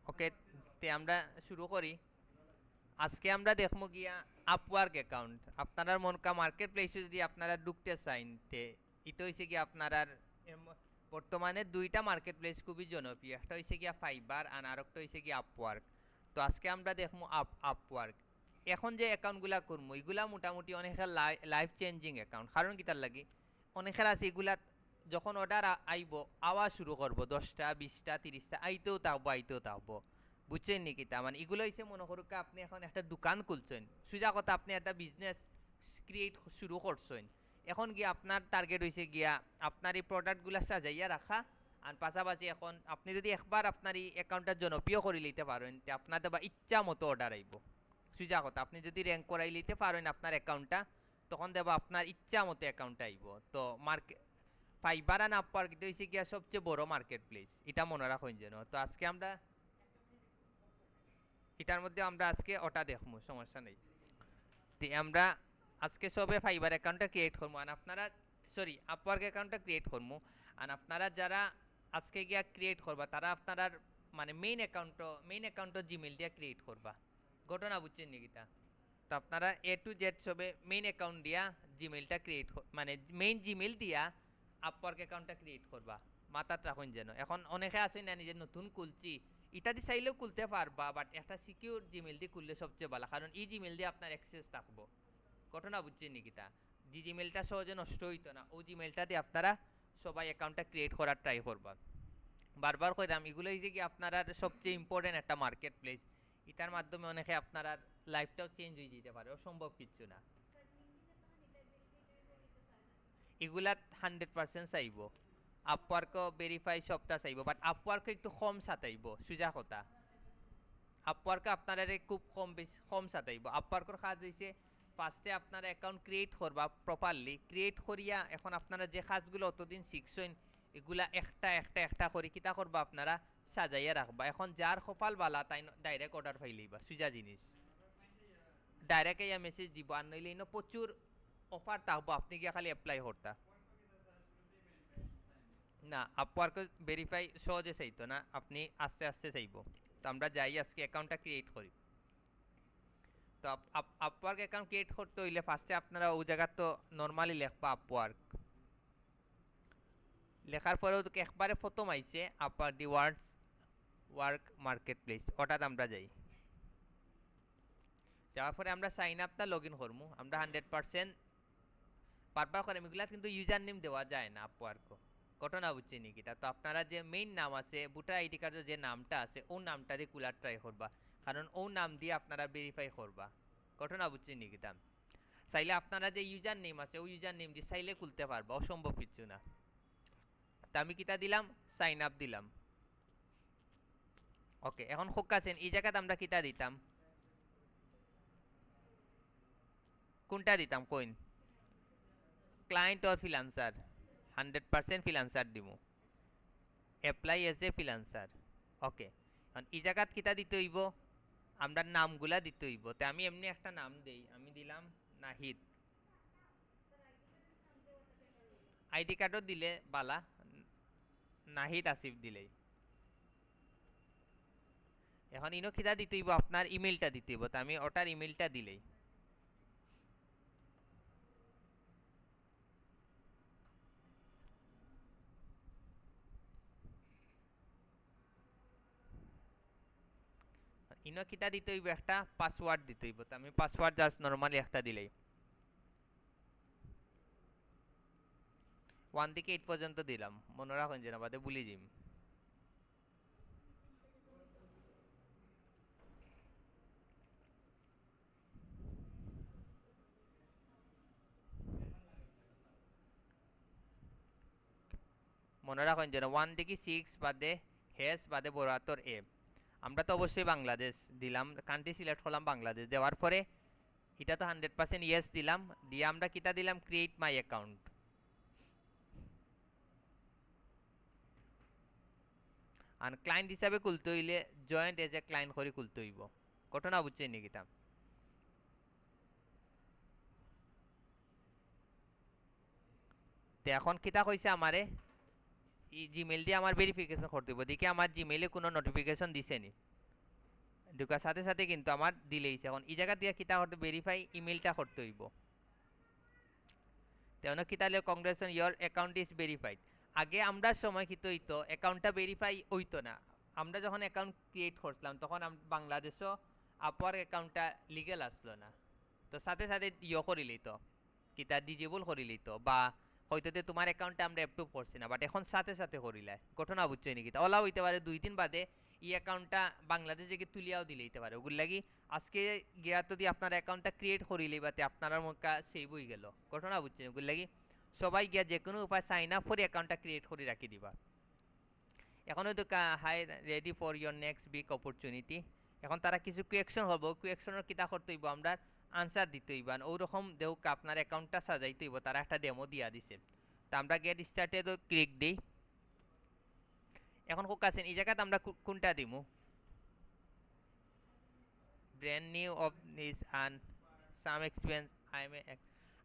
ওকে, তে আমরা শুরু করি। আজকে আমরা দেখবো গিয়া আপওয়ার্ক অ্যাকাউন্ট। আপনারা মনকা মার্কেট প্লেসে যদি আপনারা ঢুকতে চাইন, তে এটা হয়েছে গিয়া আপনারা বর্তমানে দুইটা মার্কেট প্লেস খুবই জনপ্রিয়, একটা হয়েছে গিয়া ফাইবার আর আরেকটা হয়েছে গিয়া আপওয়ার্ক। তো আজকে আমরা দেখবো আপওয়ার্ক। এখন যে অ্যাকাউন্টগুলা করবো এগুলা মোটামুটি অনেকের লাইফ চেঞ্জিং অ্যাকাউন্ট। কারণ কিতার লাগি অনেকের আছে এগুলা যখন অর্ডার আইব আওয়া শুরু করবো 10টা 20টা 30টা আইতেও থাকবো। বুঝছেন নি কিতা মানে এগুলো হচ্ছে মনে করুক আপনি এখন একটা দোকান খুলছেন, সোজা কথা আপনি একটা বিজনেস ক্রিয়েট শুরু করছেন। এখন গিয়ে আপনার টার্গেট হয়েছে গিয়া আপনার এই প্রোডাক্টগুলো সাজাইয়া রাখা। আর পাশাপাশি এখন আপনি যদি একবার আপনার এই অ্যাকাউন্টটা জনপ্রিয় করে নিতে পারেন, তে আপনার দেবা ইচ্ছা মতো অর্ডার আইব। সোজা কথা আপনি যদি র্যাঙ্ক করাই নিতে পারেন আপনার অ্যাকাউন্টটা, তখন দেবা আপনার ইচ্ছা মতো অ্যাকাউন্টটা আইব। তো মার্কেট ফাইবার আর আপওয়ার্ক এটা হয়েছে গিয়া সবচেয়ে বড় মার্কেট প্লেস, এটা মনে রাখুন যেন। তো আজকে আমরা এটার মধ্যে আমরা আজকে ওটা দেখবো, সমস্যা নেই। তো আমরা আজকে সবে ফাইবার অ্যাকাউন্টটা ক্রিয়েট করবো, আর আপনারা সরি আপওয়ার্ক অ্যাকাউন্টটা ক্রিয়েট করবো। আর আপনারা যারা আজকে গিয়া ক্রিয়েট করবা তারা আপনারা মানে মেইন অ্যাকাউন্টও জিমেল দিয়ে ক্রিয়েট করবা। ঘটনা বুঝছেন নাকি তা? তো আপনারা A to Z সবে মেইন অ্যাকাউন্ট দিয়া জিমেলটা ক্রিয়েট মানে মেইন জিমেল দিয়া আপওয়ার্ক অ্যাকাউন্টটা ক্রিয়েট করবা। মাথাত রাখুন যেন। এখন অনেকে আছে না নিজে নতুন খুলছি, এটা দিয়ে চাইলেও খুলতে পারবা, বাট একটা সিকিউর জিমেল দিয়ে খুললে সবচেয়ে ভালো, কারণ এই জিমেল দিয়ে আপনার অ্যাক্সেস থাকবো। ঘটনা বুঝছেন নাকি তা? যে জিমেলটা সহজে নষ্ট হইতো না, ওই জিমেলটা দিয়ে আপনারা সবাই অ্যাকাউন্টটা ক্রিয়েট করার ট্রাই করবা। বারবার কইরাম এগুলো হয়েছে কি আপনারা সবচেয়ে ইম্পর্টেন্ট একটা মার্কেট প্লেস। এটার মাধ্যমে অনেকে আপনার লাইফটাও চেঞ্জ হয়ে যেতে পারে, অসম্ভব কিচ্ছু না। এগুলা 100% চাইব। আপওয়ার্কও ভেরিফাই সবটা চাইব, বাট আপওয়ার্কও একটু কম সাতাইব, সুজা কথা। আপওয়ার্কে আপনারা খুব কম সাতাইব। আপওয়ার্কের কাজ হয়েছে ফার্স্টে আপনারা অ্যাকাউন্ট ক্রিয়েট করবা প্রপারলি, ক্রিয়েট করিয়া এখন আপনারা যে কাজগুলো অতদিন শিখছেন এগুলা একটা একটা একটা করে কিতা করবা আপনারা সাজাইয়া রাখবা। এখন যার কপাল বালা তাই ডাইরেক্ট অর্ডার পাইলেইবা, সুজা জিনিস। ডাইরেক্ট ইয়া মেসেজ দিব, আর নইলে প্রচুর অফার থাকবো, আপনি গিয়া খালি অ্যাপ্লাই করতা। না, আপওয়ার্ক ভেরিফাই সহজে চাইতো না, আপনি আস্তে আস্তে চাইব। তো আমরা যাই আজকে অ্যাকাউন্টটা ক্রিয়েট করি। তো আপওয়ার্ক অ্যাকাউন্ট ক্রিয়েট করতে হইলে ফার্স্টে আপনারা ওই জায়গা তো নর্মালি লেখবা আপওয়ার্ক। লেখার পরেও তো একবারে প্রথম আইছে আপার দি ওয়ার্ডস ওয়ার্ক মার্কেট প্লেস, ওটাতে আমরা যাই। যাওয়ার পরে আমরা সাইন আপটা লগ ইন করবো। আমরা 100% বারবার করে এগুলা কিন্তু ইউজার নেম দেওয়া যায় না আপওয়ার্ক। ঘটনা বুঝছি নাকি তা? তো আপনারা যে মেইন নাম আছে ভোটার আইডি কার্ডের যে নামটা আছে ও নামটা দিয়ে কুলার ট্রাই করবা, কারণ ও নাম দিয়ে আপনারা ভেরিফাই করবা। ঘটনা বুঝছি নাকি তা? চাইলে আপনারা যে ইউজার নেম আছে ওই ইউজার নেম দিয়ে চাইলে খুলতে পারবা, অসম্ভব কিছু না। তা আমি কিতা দিলাম, সাইন আপ দিলাম। ওকে, এখন আছেন এই জায়গাতে আমরা কিতা দিতাম, কোনটা দিতাম কইন? Client or freelancer? 100% ফ্রিল্যান্সার দিব। Apply as a freelancer. Okay, এখন এই জায়গাত কিতা দিতে হইব, আমরা নামগুলা দিতে হইব। তো আমি এমনি একটা নাম দেই, আমি দিলাম নাহিদ। আইডি কার্ডও দিলে বালা, নাহিদ আসিফ দিলেই। এখন ইনো কিতা দিতে হইব, আপনার ইমেলটা দিতে হইব। তো আমি ওটার ইমেলটা দিলেই। ইনো কিতা দিতে হইব, একটা পাসওয়ার্ড দিতে হইব। তো আমি পাসওয়ার্ড জাস্ট নরমালি একটা দিলেই। 1 থেকে 8 পর্যন্ত দিলাম, মনে রাখুন যেন বাদে ভুলে যাইম। মনে রাখুন যেন 1 থেকে 6 বাদে হ্যাশ বাদে বড় হাতের এ। আমরা তো অবশ্যই বাংলাদেশ দিলাম, কান্ট্রি সিলেক্ট করলাম বাংলাদেশ। দেওয়ার পরে এটা তো 100% ইয়েস দিলাম, দিয়ে আমরা কিতা দিলাম, ক্রিয়েট মাই অ্যাকাউন্ট। আর ক্লায়েন্ট হিসাবে খুলতে হইলে জয়েন্ট এজ এ ক্লায়েন্ট করে খুলতে হইব। ঘটনা বুঝছেন নাকি তা? তো এখন কিতা কইছে আমারে, এই জিমেল দিয়ে আমার ভেরিফিকেশন করতে হইব। দেখি আমার জিমেলে কোনো নোটিফিকেশন দিছে নি। ঢুকার সাথে সাথে কিন্তু আমার দিলেইছে। এখন এই জায়গা দিয়ে কিতা করতে ভেরিফাই ইমেলটা করতে হইব। তেমন কিতা হলে congratulation your account is verified. আগে আমরা সময় কিত হইতো অ্যাকাউন্টটা ভেরিফাই হইতো না। আমরা যখন অ্যাকাউন্ট ক্রিয়েট করছিলাম তখন বাংলাদেশও আপওয়ার্ক অ্যাকাউন্টটা লিগেল আসলো না, তো সাথে সাথে করে লইতো কিতা ডিজেবল করে লইতো, বা হয়তো তোমার অ্যাকাউন্টে আমরা অ্যাপ্রুভ করছি না, বাট এখন সাথে সাথে করিলে ঘটনা বুঝছো নাকি? ওলা হইতে পারে 2 দিন বাদে এই অ্যাকাউন্টটা বাংলাদেশে গিয়ে তুলিয়াও দিলে হইতে পারে। ওগুলো লাগি আজকে গিয়া যদি আপনার অ্যাকাউন্টটা ক্রিয়েট করিলে বাতে আপনার মুখা সেভ হয়ে গেল, ঘটনা বুঝছেন? ওগুলো লাগি সবাই গিয়া যে কোনো উপায় সাইন আপ করে অ্যাকাউন্টটা ক্রিয়েট করে রাখি দিবা। এখন হয়তো hi ready for your next big opportunity. এখন তারা কিছু কুয়েকশন হবো, কুয়েকশনের কিতা করতে হইব, আমরা আনসার দিতে হইব। ওরকম দেউক আপনার অ্যাকাউন্টটা সাজাইতে হইব, তারা একটা ডেমো দিয়া দিছে। তো আমরা গেট স্টার্টে তো ক্লিক দিই। এখন হোক আছেন এই জায়গাতে আমরা কোনটা দিমু? Brand new of this an some experience I am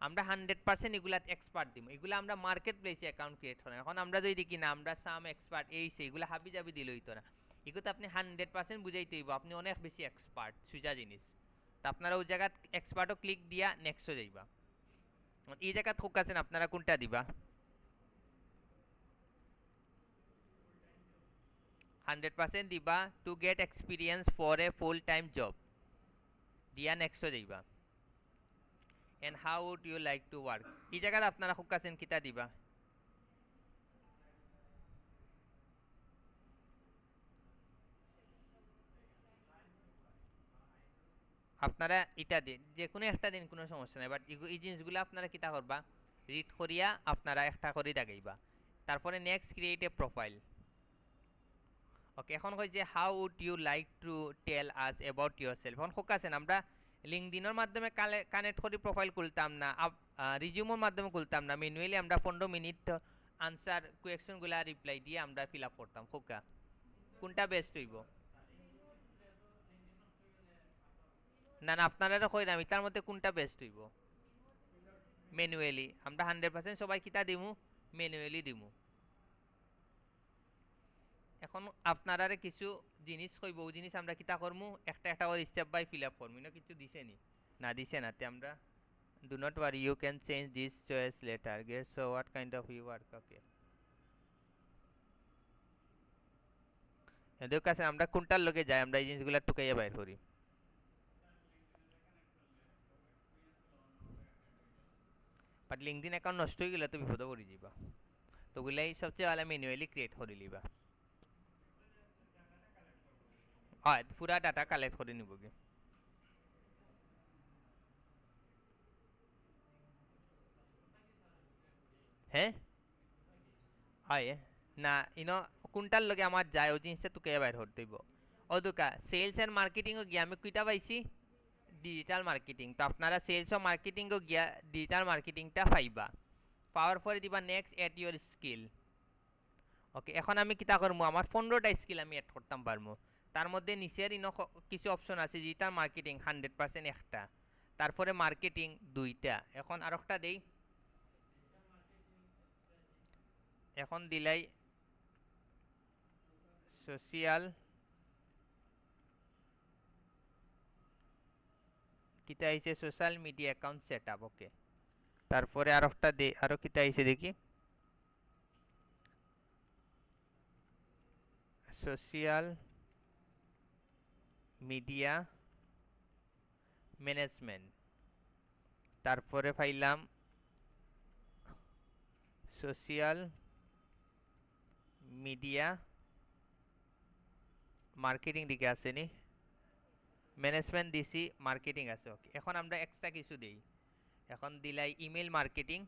আমরা 100% এগুলা এক্সপার্ট দিমু। এগুলা আমরা মার্কেট প্লেসে অ্যাকাউন্ট ক্রিয়েট করি। এখন আমরা যদি দেখি না আমরা সাম এক্সপার্ট এই সেইগুলো হাবি যাবি দিলে হইতো না। এগুলো আপনি 100% বুঝাইতে হইব আপনি অনেক বেশি এক্সপার্ট সুজা জিনিস। তো আপনারা ওই জায়গা এক্সপার্টও ক্লিক দিয়া নেক্সটে যাইবা। এই জায়গা হোক আছেন আপনারা কোনটা দিবা? 100% দিবা to get experience for a full time job দিয়া নেক্সটে যাইবা। and how would you like to work এই জায়গাতে আপনারা খুব কাছেন কিতা দিবা? আপনারা এটা দিন, যে কোনো একটা দিন, কোনো সমস্যা নাই, বাট এই জিনিসগুলো আপনারা কিতা করবা রিড করিয়া আপনারা একটা করে দেখাইবা। তারপরে next create a profile. Okay, এখন কই যে how would you like to tell us about yourself. এখন খুব কাছেন আমরা লিঙ্কডিনের মাধ্যমে কানেক্ট করে প্রোফাইল খুলতাম না, রিজিউমের মাধ্যমে খুলতাম না, ম্যানুয়ালি আমরা 15 মিনিট আনসার কোয়েকশনগুলা রিপ্লাই দিয়ে আমরা ফিল আপ করতাম। খোকা কোনটা বেস্ট হইব? না না, আপনারা কইরাম এটার মধ্যে কোনটা বেস্ট হইব? ম্যানুয়ালি আমরা 100% সবাই কিতা দিমু, ম্যানুয়ালি দিমু। এখন আপনারা কিছু জিনিস কইব, ওই জিনিস আমরা কিতা করমু একটা একটা করে স্টেপ বাই ফিল আপ করমু। না কিছু দিছে নি? না দিছে না, তে আমরা do not worry you can change this choice later. Guess so what kind of you work? Okay, এদের কাছে আমরা কোনটার লগে যাই আমরা এই জিনিসগুলো টুকাইয়া বাইর করি। বাট লিঙ্কডিন অ্যাকাউন্ট নষ্ট হয়ে গেলে তো বিপদে পড়ে যাবা। তো ওগুলাই সবচেয়ে ভালো ম্যানুয়ালি ক্রিয়েট করে লিবা। হয় পুরা ডাটা কালেক্ট করে নিব গে। হ্যাঁ হয় না, ইনো কোনটার লগে আমার যায় ওই জিনিসটা তোকে বাইর করতে হইব। ও দুকা সেলস এন্ড মার্কেটিংও গিয়া আমি কইটা পাইছি ডিজিটাল মার্কেটিং। তো আপনারা সেলস ও মার্কেটিংও গিয়া ডিজিটাল মার্কেটিংটা পাইবা। পাওয়ার পরে দিবা নেক্সট এড ইউর স্কিল। ওকে, এখন আমি কিতা করবো আমার 15টা স্কিল আমি এড করতাম পারবো। তার মধ্যে নিচের ইনো কিছু অপশন আছে ডিজিটাল মার্কেটিং 100% একটা, তারপরে মার্কেটিং 2টা। এখন আর একটা দেই, এখন দিলাই সোশিয়াল কিতা আইছে social media account set up. Okay, তারপরে আর একটা দে, আরো কিতা আইছে দেখি সোশ্যাল মিডিয়া ম্যানেজমেন্ট। তারপরে পাইলাম সোশ্যাল মিডিয়া মার্কেটিং দিকে আসেনি, ম্যানেজমেন্ট দিছি, মার্কেটিং আছে। ওকে, এখন আমরা এক্সট্রা কিছু দেই। এখন দিলাই ইমেল মার্কেটিং,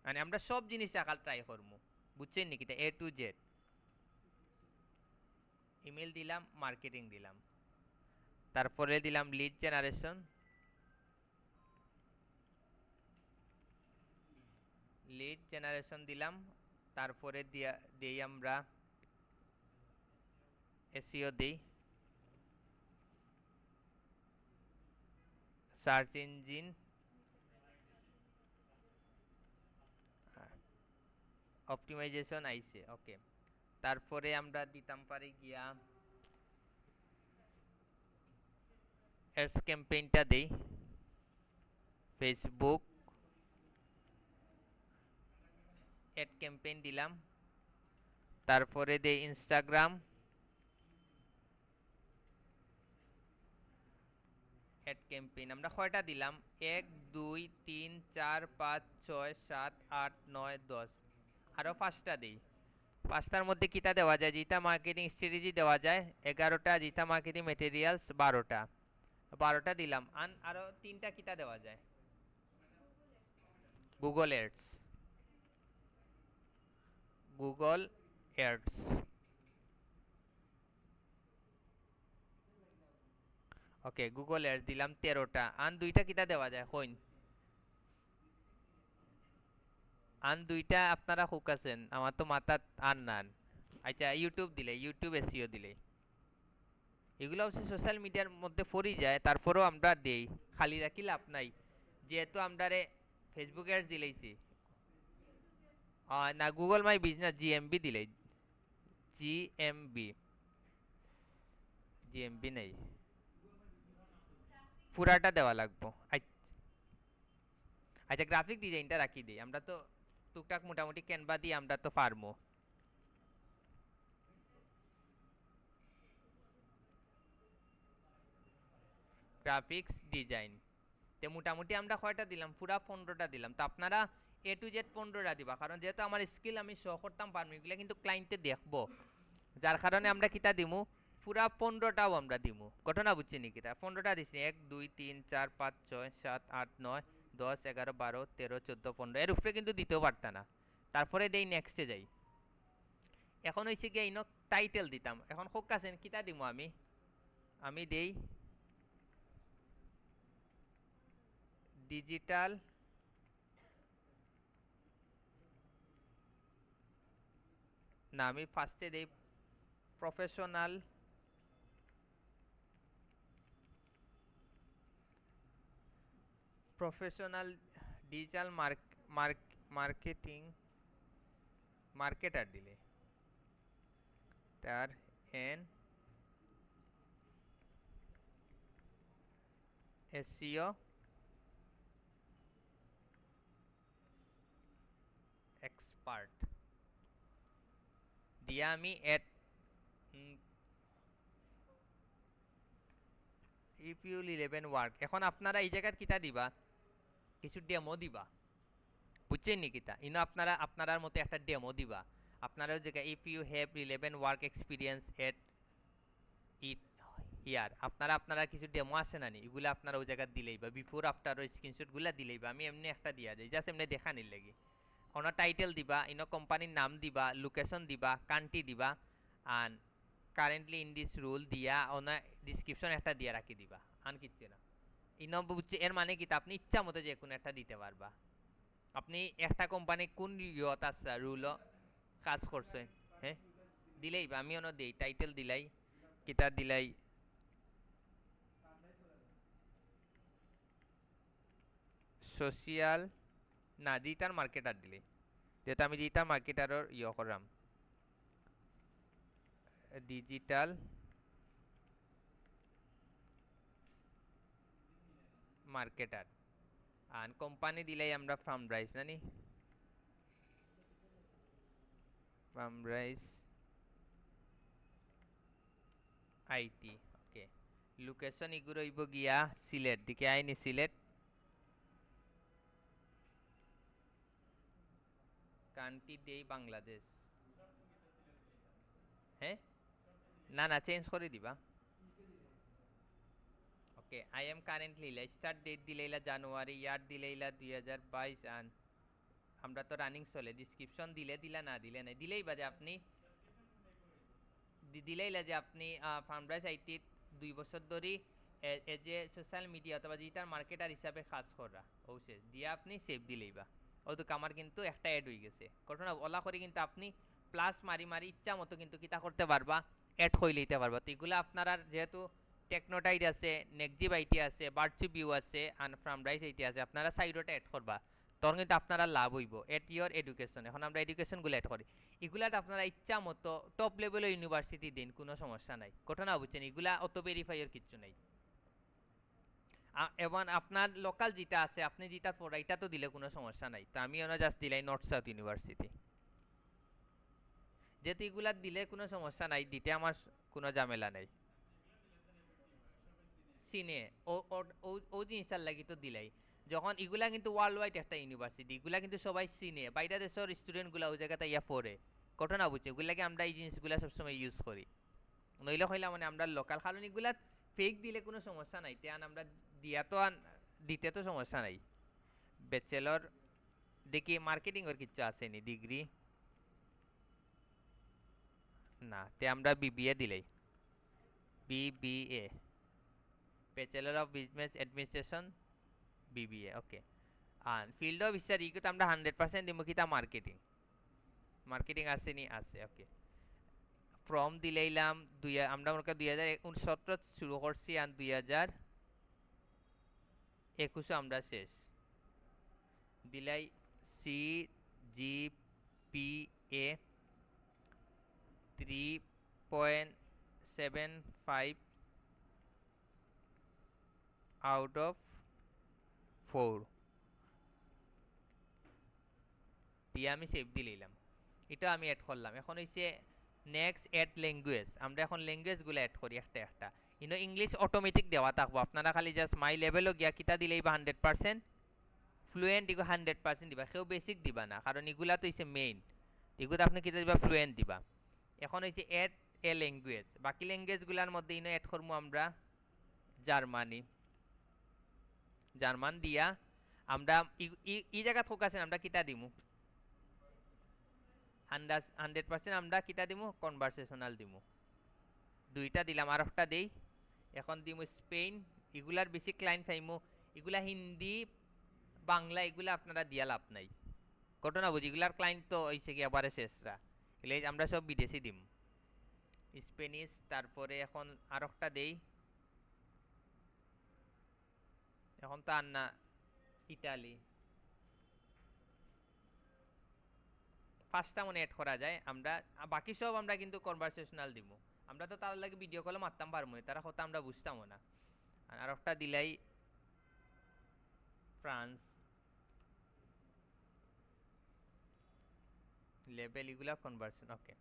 মানে আমরা সব জিনিস রাখার ট্রাই করবো, বুঝছেন নাকি? এ টু জেড ইমেল দিলাম, মার্কেটিং দিলাম, তারপরে দিলাম লিড জেনারেশন, দিলাম, তারপরে দেই আমরা এসইও দেই, সার্চ ইঞ্জিন অপটিমাইজেশন আইছে। ওকে, তারপরে আমরা দিতাম পারি গিয়া অ্যাডস ক্যাম্পেইনটা দেই, ফেসবুক অ্যাড ক্যাম্পেইন দিলাম, তারপরে দেই ইনস্টাগ্রাম অ্যাড ক্যাম্পেইন। আমরা কয়টা দিলাম? 1 2 3 4 5 6 7 8 9 10, আরও 5টা দিই। 5টার মধ্যে কিতা দেওয়া যায়? যেটা মার্কেটিং স্ট্র্যাটেজি দেওয়া যায় 11টা, যেটা মার্কেটিং ম্যাটেরিয়ালস 12টা, 12টা দিলাম। আরও 3টা কিতা দেওয়া যায়? Google ads, Google ads. Okay, Google ads দিলাম 13টা। আন 2টা কিতা দেওয়া যায় কইন? আন 2টা আপনারা হুক আছেন, আমার তো মাথাত আর নান। আচ্ছা, ইউটিউব দিলে, ইউটিউব এসইও দিলে, এগুলো হচ্ছে সোশ্যাল মিডিয়ার মধ্যে পড়ি যায়, তারপরেও আমরা দেই, খালি রাখি লাভ নাই। যেহেতু আমরা ফেসবুক অ্যাডস দিলেইছি, না গুগল মাই বিজনেস জিএমবি দিলে, জিএমবি, জিএমবি নেই, পুরাটা দেওয়া লাগবো। আচ্ছা, গ্রাফিক ডিজাইনটা রাখি দিই, আমরা তো টুকটাক মোটামুটি ক্যানভা দিয়ে আমরা তো পারবো। গ্রাফিক্স ডিজাইন তে মোটামুটি আমরা কয়টা দিলাম? পুরা 15টা দিলাম। তো আপনারা এ টু জেড 15টা দিবা, কারণ যেহেতু আমার স্কিল আমি শো করতাম পারবো, এগুলো কিন্তু ক্লায়েন্টে দেখবো, যার কারণে আমরা কিতা দিমু, পুরা 15টাও আমরা দিমু। ঘটনা বুঝছি নি? কিতা 15টা দিছি? 1 2 3 4 5 6 7 8 9 10 11 12 13 14 15, এর উপরে কিন্তু দিতেও পারতা না। তারপরে দেই নেক্সটে যাই। এখন হয়েছে গিয়ে ইনো টাইটেল দিতাম। এখন হোক আছেন কিতা দিমু? আমি দেই ডিজিটাল না, আমি ফার্স্টে দেই professional professional digital marketing marketer দিলে তার এন এসইও এক্সপার্ট দিয়া আমি এড ইফ ইউ 11 ওয়ার্ক। এখন আপনারা এই জায়গার কিতা দিবা? কিছু ডেমো দিবা, বুঝছেন নি কিতা? ইনো আপনারা আপনার মতো একটা ডেমো দিবা। আপনারা জায়গা if you have 11 work experience at it here, আপনারা কিছু ডেমো আছে না নি, এগুলো আপনারা ওই জায়গা দিলেই বা বিফোর আফটার ওই স্ক্রিনশটগুলো দিলেই বা, আমি এমনি একটা দিয়া যাই, জাস্ট এমনি দেখানির লাগি। ওনার টাইটেল দিবা, ইনো কোম্পানির নাম দিবা, লোকেশন দিবা, কান্ট্রি দিবা, আর কারেন্টলি ইন দিস রুল দিয়া ওনার ডিসক্রিপশন একটা দিয়া রাখি দিবা, আন কিচ্ছু না। ইনো বুঝছে এর মানে কি? আপনি ইচ্ছা মতো যে কোনো একটা দিতে পারবা। আপনি একটা কোম্পানি কোন ইয়ত আছে রুলও কাজ করছে, হ্যাঁ দিলেই বা, আমি ওনো দেই টাইটেল দিলাই, কিতা দিলাই, সোশিয়াল না ডিজিটাল মার্কেটার দিলে, যেহেতু আমি ডিজিটাল মার্কেটারও করাম, ডিজিটাল মার্কেটার। আর কোম্পানি দিলাই আমরা ফার্ম রাইস নানি, farm rice IT. Okay, location এগুলো হইব গিয়া সিলেট দিকে, আইনি সিলেট, কান্ট্রি দেই বাংলাদেশ। হ্যাঁ, না না চেঞ্জ করে দিবা। Okay, I am currently, start date দিলেইলা জানুয়ারি, ইয়ার দিলেইলা 2022, আর আমরা তো রানিং চলে, ডিসক্রিপশন দিলে দিলা, না দিলে নাই, দিলেই বাজে আপনি দিলেইলা যে আপনি ফার্মরাইজ আইটি 2 বছর ধরে এজ এ সোশ্যাল মিডিয়া অথবা ডিজিটাল মার্কেটার হিসাবে কাজ করা, ওসে দিয়ে আপনি সেভ দিলেই বা। ওদিকে আমার কিন্তু একটা অ্যাড হয়ে গেছে, ঘটনা ওলা করে কিন্তু আপনি প্লাস মারি মারি ইচ্ছা মতো কিন্তু কিতা করতে পারবা, অ্যাড হয়ে লইতে পারবা। তো এগুলো আপনারা যেহেতু টেকনোটাইড আছে, নেকজিভ আইটি আছে, বার্চু ভিউ আছে, আর ফার্মরাইজ আইটি আছে, আপনারা সাইডটা অ্যাড করবা, তখন কিন্তু আপনারা লাভ হইব এট ইয়োর এডুকেশন। এখন আমরা এডুকেশনগুলো অ্যাড করি, এগুলাতে আপনারা ইচ্ছা মতো টপ লেভেলের ইউনিভার্সিটি দিন, কোনো সমস্যা নাই, ঘটনা বুঝছেন? এগুলা অত ভেরিফাইয়ের কিচ্ছু নাই। এবং আপনার লোকাল যেটা আছে আপনি যেটা পড়া এটা তো দিলে কোনো সমস্যা নাই, তো আমি জাস্ট দিলাই নর্থ সাউথ ইউনিভার্সিটি, যেহেতু এগুলা দিলে কোনো সমস্যা নাই, দিতে আমার কোনো ঝামেলা নেই। সিনে ও ও ও জিনিসটার লাগি তো দিলাই, যখন এগুলা কিন্তু ওয়ার্ল্ড ওয়াইড একটা ইউনিভার্সিটি, এগুলা কিন্তু সবাই চিনে, বাইরে দেশের স্টুডেন্টগুলা ওই জায়গাতে ইয়া পড়ে, ঘটনা বুঝছে, এগুলাকে আমরা এই জিনিসগুলা সবসময় ইউজ করি। নইলে হইলে মানে আমরা লোকাল, কারণ এগুলা ফেক দিলে কোনো সমস্যা নাই, তেন আমরা দিয়া তো দিতে তো সমস্যা নাই। ব্যাচেলর দেখি মার্কেটিং এর কিছু আসেনি ডিগ্রি, না তে আমরা বিবিএ দিলাই, BBA bachelor of business administration, BBA okay. আর ফিল্ড অফ স্টাডি কিন্তু আমরা 100% দিব কিতা মার্কেটিং, মার্কেটিং আসেনি, আছে ওকে। ফর্ম দিলাইলাম আমরা মনে করি 2017 শুরু করছি আর 2021 আমরা শেষ দিলাই। C G P A 3.75 out of 4 দিয়ে আমি সেভ দিলাম, এটা আমি অ্যাড করলাম। এখন হইছে নেক্সট অ্যাড ল্যাঙ্গুয়েজ, আমরা এখন ল্যাঙ্গুয়েজগুলো অ্যাড করি একটা একটা। ইংলিশ অটোমেটিক দেওয়া থাকবো, আপনারা খালি জাস্ট মাই লেভেলও গিয়া কিতা দিলেই বা 100% ফ্লুয়েন্ট, এগুলো 100% দিবা, কেউ বেসিক দিবা না, কারণ এগুলা তো হইছে মেইন, এগুলো আপনি কিতা দিবা ফ্লুয়েন্ট দিবা। এখন হইছে অ্যাড এ ল্যাঙ্গুয়েজ, বাকি ল্যাঙ্গুয়েজগুলোর মধ্যে অ্যাড করবো আমরা জার্মানি, জার্মান দিয়া আমরা এই জায়গা ফোকাসে আমরা কিতা দিমু 100% আমরা কিতা দিমু কনভারসেশনাল দিমু, দুইটা দিলাম, আর একটা দেই। এখন দিমু স্পেন, এগুলার বেশি ক্লায়েন্ট পাইমু, এগুলা হিন্দি বাংলা এগুলা আপনারা দিয়া লাভ নাই, ঘটনা বুঝি, এগুলার ক্লায়েন্ট তো হইছে কি আবার শেষরা, এগুলো আমরা সব বিদেশি দিম, স্পেনিশ। তারপরে এখন আর একটা দেই, এখন তো আর না, ইটালি, পাঁচটা মনে অ্যাড করা যায় আমরা, বাকি সব আমরা কিন্তু কনভারসেশনাল দিব, আমরা তো তার লাগে ভিডিও কলে মারতাম পারবো না, তারা কথা আমরা বুঝতামও না। আর একটা দিলাই ফ্রান্স, লেভেল এগুলা কনভারসেশন ওকে।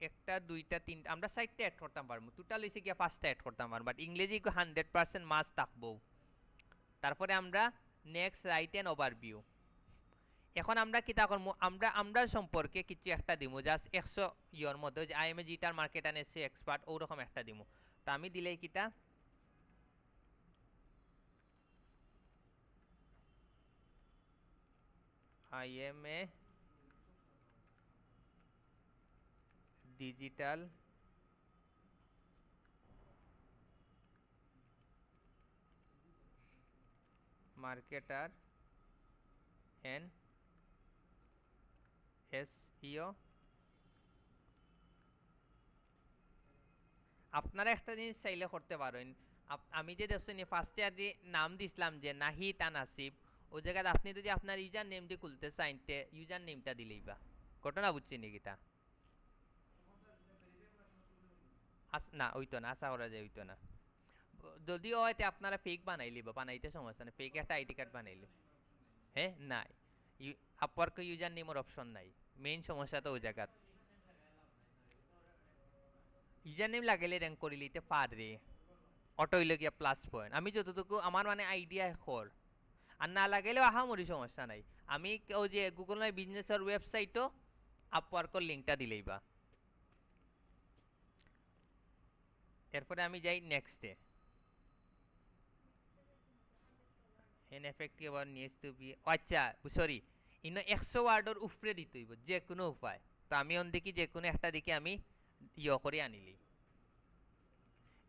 একটা দুইটা তিনটা আমরা 4টা অ্যাড করতাম পারবো, টোটাল হইছে গিয়া 5টা অ্যাড করতাম পারবো, বাট ইংরেজি 100% মাস্ট থাকবো। তারপরে আমরা নেক্সট রাইট এন্ড ওভারভিউ, এখন আমরা কিতা করবো, আমরা সম্পর্কে কিছু একটা দিমু, জাস্ট 100 ইয়র মধ্যে, যে I am a digital market and SC expert ওরকম একটা দিমু। তো আমি দিলেই কিতা I am a digital marketer and SEO. আপনারা একটা জিনিস চাইলে করতে পারেন, আমি যে দেখছেন ফার্স্টে আর নাম দিছিলাম যে নাহিদ আনাসিব, ওই জায়গায় আপনি যদি আপনার ইউজার নেমটি খুলতে চাইন তে ইউজার নেমটা দিলেই বা, ঘটনা বুঝছেন নাকি তা না ওইতো না, আশা করা যায় ওইতো না, যদিও হয়তো আপনারা ফেক বানাইলি বা বানাইতে সমস্যা নেই, ফেক একটা আইডি কার্ড বানাইলে, হ্যাঁ নাই, আপওয়ার্ক ইউজার নেমের অপশন নাই, মেইন সমস্যা তো ওই জায়গা, ইউজার নেম লাগাইলে র্যাঙ্ক করে লিতে পারে, অটো হইলে গিয়া প্লাস পয়েন্ট, আমি যতটুকু আমার মানে আইডিয়া খর, আর না লাগাইলেও আহামরি সমস্যা নাই, আমি ওই যে গুগল মাই বিজনেসের ওয়েবসাইটও আপওয়ার্কের লিঙ্কটা দিলেই বা। এরপরে আমি যাই নেক্সটে, an effective are needs to be, আচ্ছা সরি, ইনো 100 ওয়ার্ডের উপরে দিতে হইব যে কোনো উপায়, তো আমি অন দেখি যে কোনো একটা দিকে আমি করে আনিলি,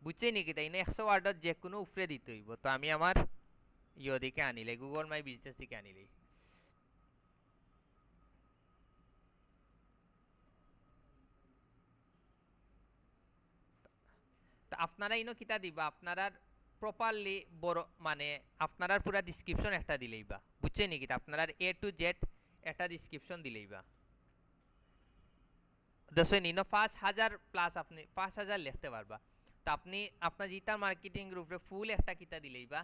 বুঝছে নাকি, তাই না 100 ওয়ার্ডের যে কোনো উপরে দিতে হইব, তো আমি আমার দিকে আনিলে গুগল মাই বিজনেস দিকে আনিলি। তা আপনারা ইনো কিতা দিবা, আপনারা প্রপারলি বড় মানে আপনারা পুরা ডিসক্রিপশন একটা দিলেই বা, বুঝছেন নাকি, আপনারা এ টু জেড একটা ডিসক্রিপশন দিলেই বা, দেখছেন ইনো 5000 প্লাস আপনি 5000 লিখতে পারবা, তো আপনি আপনার ডিজিটাল মার্কেটিং গ্রুপে ফুল একটা কিতা দিলেই বা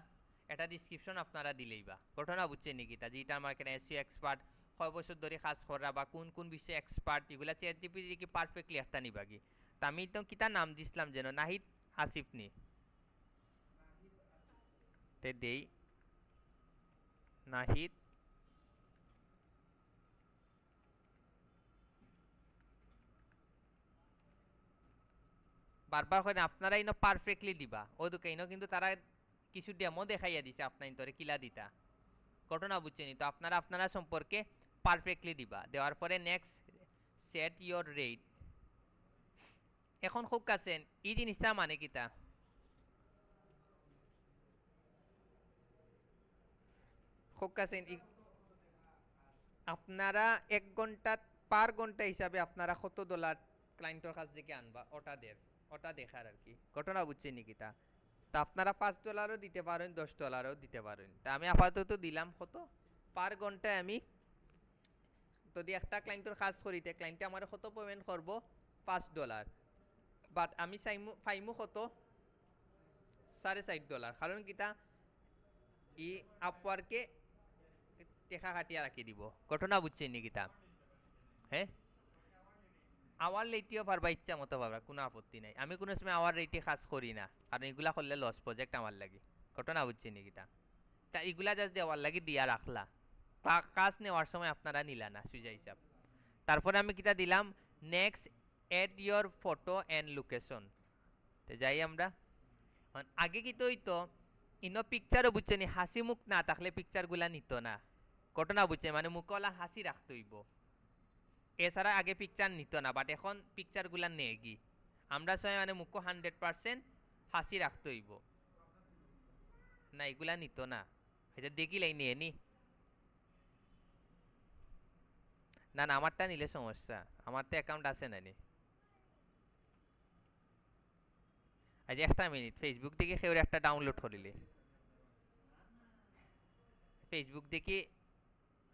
একটা ডিসক্রিপশন আপনারা দিলেই বা ঘটনা বুঝছেন নি কিতা ডিজিটাল মার্কেটিং এসইও এক্সপার্ট কয় বছর ধরে কাজ করা বা কোন কোন বিষয়ে এক্সপার্ট এগুলা চ্যাট জিপিটি কি পারফেক্টলি একটা নিবাগি। তা আমি তো কিতা নাম দিছিলাম যেন নাহিদ আসিফ নি তে দেই নাহিদ বারবার করে আপনারা ইনো পারফেক্টলি দিবা ও দুকে ইনো কিন্তু তারা কিছু ডেমো দেখাইয়া দিছে আপনার ইন্তরে কিলা দিতা ঘটনা বুঝছেনি। তো আপনারা আপনারা সম্পর্কে পারফেক্টলি দিবা দেওয়ার পরে নেক্সট সেট ইয়োর রেট। এখন খুব কাছেন এই জিনিসটা মানে কিতা খুব কাছেন আপনারা 1 ঘন্টা পার ঘন্টা হিসাবে আপনারা কত ডলার ক্লায়েন্টের কাছ থেকে আনবা ওটা দেখার আর কি ঘটনা বুঝছেন নি কিতা। তা আপনারা $5 দিতে পারেন $10 দিতে পারেন। তা আমি আপাতত দিলাম কত পার ঘন্টায় আমি যদি একটা ক্লায়েন্টের কাজ করিতে ক্লায়েন্টে আমার কত পেমেন্ট করব $5 বাট আমি পাইমু কত $4.5 কারণ কিতা ই আপওয়ার্কে টেকা কাটিয়া রাখি দিব ঘটনা বুঝছেন নি কিতা। হ্যাঁ আওয়ার রেটিও পারবা ইচ্ছা মতো পারবা কোনো আপত্তি নাই আমি কোনো সময় আওয়ার রেটে কাজ করি না কারণ এগুলা করলে লস প্রজেক্ট আমার লাগে ঘটনা বুঝছেন নি কিতা। তা এগুলা জাস্ট দেওয়ার লাগে দিয়া রাখলা কাজ নেওয়ার সময় আপনারা নিলা না সুজা হিসাব। তারপরে আমি কিতা দিলাম next add your photo and location. তো যাই আমরা আগে কি তো হইতো ইনো পিকচারও বুঝছেন হাসি মুখ না থাকলে পিকচারগুলা নিত না ঘটনা বুঝছেন মানে মুখওয়ালা হাসি রাখতে হইব এছাড়া আগে পিকচার নিত না বাট এখন পিকচারগুলা নেই কি আমরা সবাই মানে মুখ 100% হাসি রাখতে হইব না এগুলা নিত না এটা দেখিলাই নিয়ে নি না না আমারটা নিলে সমস্যা আমার তো অ্যাকাউন্ট আছে না নি। আজ একটা মিনিট ফেসবুক থেকে কেউ একটা ডাউনলোড করিলে ফেসবুক দেখি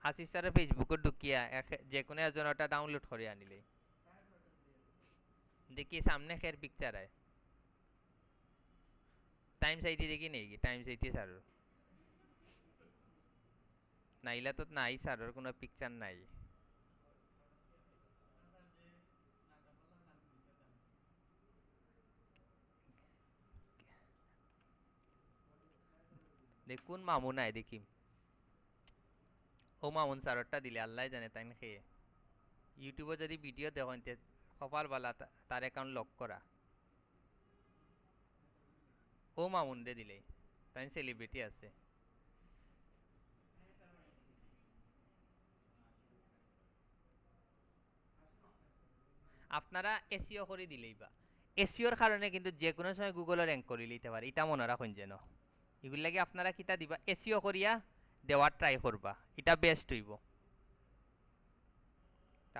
আসিফ স্যারের ফেসবুকে ঢুকিয়া যে কোনো একজন ওটা ডাউনলোড করে আনিলে দেখি সামনে খের পিকচার আয় টাইম সাইটি দেখি নেই টাইম সাইটি স্যার নাইলা তো নাই স্যারের কোনো পিকচার নাই দেখুন মামুন আয় দেখি ও মামুন স্যারটা দিলে আল্লাহ জানে তাই খেয়ে ইউটিউবে যদি ভিডিও দেখেন কপাল বালা তার অ্যাকাউন্ট লক করা ও মামুন রে দিলে তাই সেলিব্রিটি আছে আপনারা এসিও করে দিলেই বা এসিওর কারণে কিন্তু যে কোনো সময় গুগলে র্যাঙ্ক করে নিতে পারে এটা মনে রাখুন যেন এগুলো লাগে আপনারা কিতা দিবা এসিও করিয়া দেওয়ার ট্রাই করবা এটা বেস্ট হইব।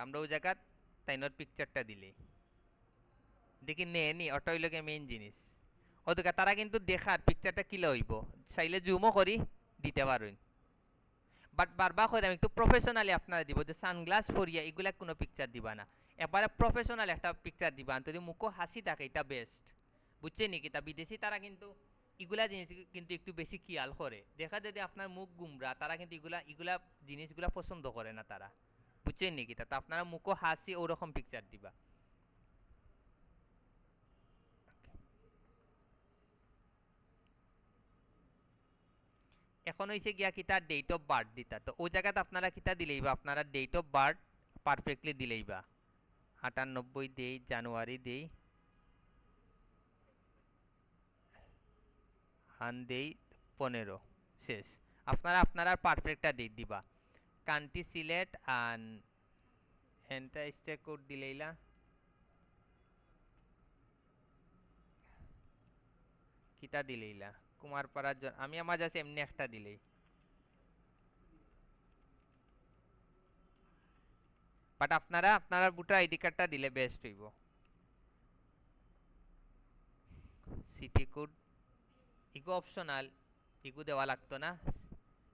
আমরা ওই জায়গা তাইনোর পিকচারটা দিলে দেখি নে নি ওটা হইল মেইন জিনিস ওদিকে তারা কিন্তু দেখার পিকচারটা কিলে হইব চাইলে জুমও করি দিতে পারেন বাট বারবার করে আমি একটু প্রফেশনালি আপনারা দিব যে সানগ্লাস পরিয়া এগুলা কোনো পিকচার দিবা না এবারে প্রফেশনাল একটা পিকচার দিবা যদি মুখও হাসি থাকে এটা বেস্ট বুঝছেন নাকি তা বিদেশি তারা কিন্তু এগুলা জিনিস কিন্তু একটু বেশি খেয়াল করে দেখা যদি আপনার মুখ গুমরা তারা কিন্তু এগুলা এগুলা জিনিসগুলা পছন্দ করে না তারা বুঝছেন নাকি তা আপনারা মুখও হাসি ওরকম পিকচার দিবা। এখন হইছে গিয়া কিতা ডেট অফ বার্থ দিতা তো ওই জায়গাতে আপনারা কিতা দিলেই বা আপনারা ডেট অফ বার্থ পারফেক্টলি দিলেই বা 98 দেই জানুয়ারি দেই আন দেই 15 শেষ আপনারা আপনারা পারফেক্টটা দিয়ে দিবা কান্ট্রি সিলেক্ট আন এন্টা স্টেট কোড দিলেইলা কিতা দিলেইলা কুমারপাড়া আমি আমার জাস্ট এমনি একটা দিলেই বাট আপনারা আপনারা ভোটার আইডি কার্ডটা দিলে বেস্ট হইব city code ego optional ego দেওয়া লাগতো না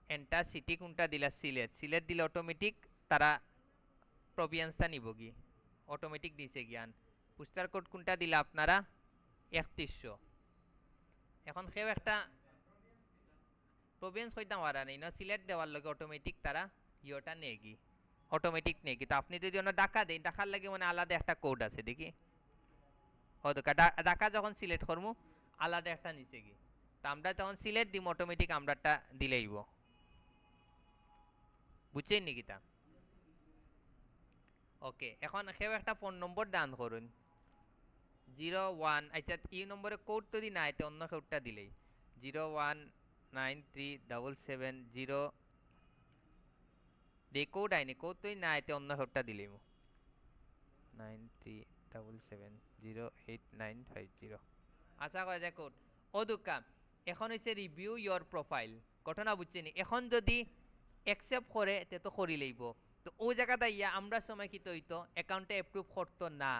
এন্টার সিটি কোনটা দিলা সিলেট সিলেট দিলে অটোমেটিক তারা প্রভিয়েন্সটা নিব কি অটোমেটিক দিছে জ্ঞান পুস্টার কোড কোনটা দিলা আপনারা 3100 এখন কেউ একটা প্রভিন্স হইতাম পারা নেই না সিলেক্ট দেওয়ার লগে অটোমেটিক তারা ইয়োটা নেগি অটোমেটিক নেগি তো আপনি যদি অন্য ডাকা দেন ডাকার লাগে মানে আলাদা একটা কোড আছে দেখি ও ডাকা যখন সিলেক্ট করবো আলাদা একটা নিচে গিয়ে তো আমরা তখন সিলেক্ট দিম অটোমেটিক আমরাটা দিলেইব বুঝছেন নাকি তা ওকে এখন কেউ একটা ফোন নম্বর দান করুন 01 আচ্ছা এই নম্বরে কোড যদি না আইতে অন্য কোডটা দিলেই 0193770 দে কোড আইনি কোড তুই না আইতে অন্য কোডটা দিলেই 9377088950 আশা করা যায় কোড ও দুকা এখন হইছে রিভিউ ইয়োর প্রোফাইল ঘটনা বুঝছেন এখন যদি অ্যাকসেপ্ট করে তে তো করি লইব তো ওই জায়গাটা ইয়া আমরা সময় কি হইতো অ্যাকাউন্টে অ্যাপ্রুভ করতো না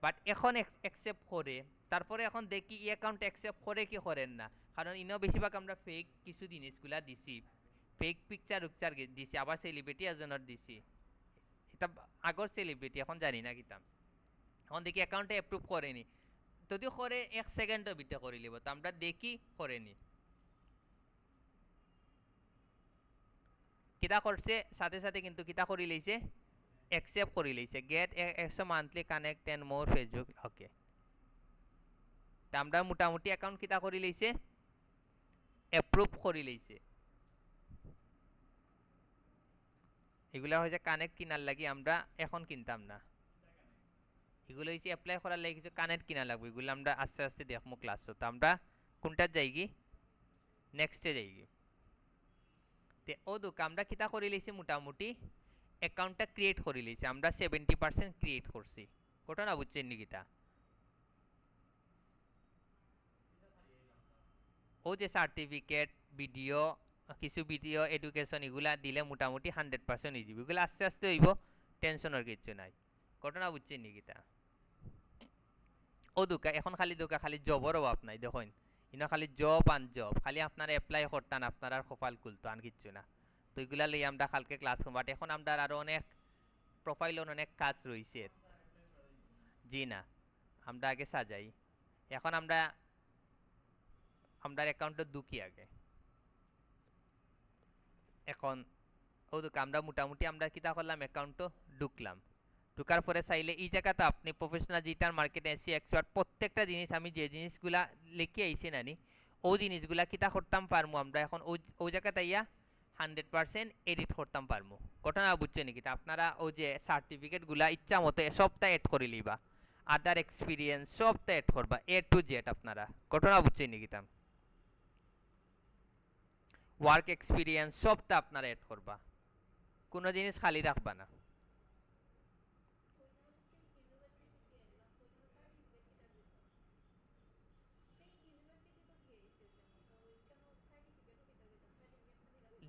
বাট এখন অ্যাকসেপ্ট করে তারপরে এখন দেখি ই অ্যাকাউন্ট অ্যাকসেপ্ট করে কি করেন না কারণ ইনো বেশিরভাগ আমরা ফেক কিছু জিনিসগুলা দিছি ফেক পিকচার উকচার দিছি আবার সেলিব্রিটি এজনের দিছি এটা আগর সেলিব্রিটি এখন জানি না কিতাম এখন দেখি অ্যাকাউন্টে অ্যাপ্রুভ করেনি যদি করে 1 সেকেন্ডের ভিতরে করে লিব তো আমরা দেখি করেনি কিতা করছে সাথে সাথে কিন্তু কিতা করি লইছে অ্যাকসেপ্ট করি লইছে get 100 monthly connect and more Facebook okay তা আমরা মোটামুটি অ্যাকাউন্ট কিতা করি লইছে অ্যাপ্রুভ করি লইছে এগুলা হইছে কানেক্ট কিনার লাগি আমরা এখন কিনতাম না এগুলো হইছে অ্যাপ্লাই করার লাগি কিছু কানেক্ট কিনা লাগবে এগুলো আমরা আস্তে আস্তে দেখমু ক্লাসে তো আমরা কোনটা যাইগি নেক্সটে যাইগি তে ও দুক আমরা কিতা করি লইছি মোটামুটি অ্যাকাউন্টটা ক্রিয়েট করি লইছি আমরা 70% ক্রিয়েট করছি ঘটনা বুঝছেন নি কিতা ও যে সার্টিফিকেট ভিডিও কিছু ভিডিও এডুকেশন এগুলা দিলে মোটামুটি 100% হয়ে যাবে এগুলো আস্তে আস্তে হইব টেনশনের কিছু নাই ঘটনা বুঝছেন নি কিতা ও দুকা এখন খালি দুকা খালি জবর অভাব নাই দেখুন ইনো খালি জব আন জব খালি আপনারা অ্যাপ্লাই করতেন আপনারা কপাল খুলতো আর কিচ্ছু না তো এগুলা লই আমরা কালকে ক্লাস করব বাট এখন আমরা আরো অনেক প্রোফাইল অনেক কাজ রইছে জি না আমরা আগে সাজাই এখন আমরা আমরা অ্যাকাউন্টে ঢুকি আগে এখন ও দুকা আমরা মোটামুটি আমরা কিতা করলাম অ্যাকাউন্টে ঢুকলাম ঢুকার পরে চাইলে এই জায়গাতে আপনি professional digital marketing AC expert প্রত্যেকটা জিনিস আমি যে জিনিসগুলা লিখে আইছি নানি ও জিনিসগুলা কিতা করতাম পারমু আমরা এখন ওই জায়গাতে ইয়া 100% এডিট করতাম পারমু ঘটনা বুঝছেন নাকি আপনারা ওই যে সার্টিফিকেটগুলা ইচ্ছা মতো সবটা এড করে লিবা আদার এক্সপিরিয়েন্স সবটা এড করবা এ টু জেড আপনারা ঘটনা বুঝছেন নাকি তাম ওয়ার্ক এক্সপিরিয়েন্স সবটা আপনারা এড করবা কোনো জিনিস খালি রাখবা না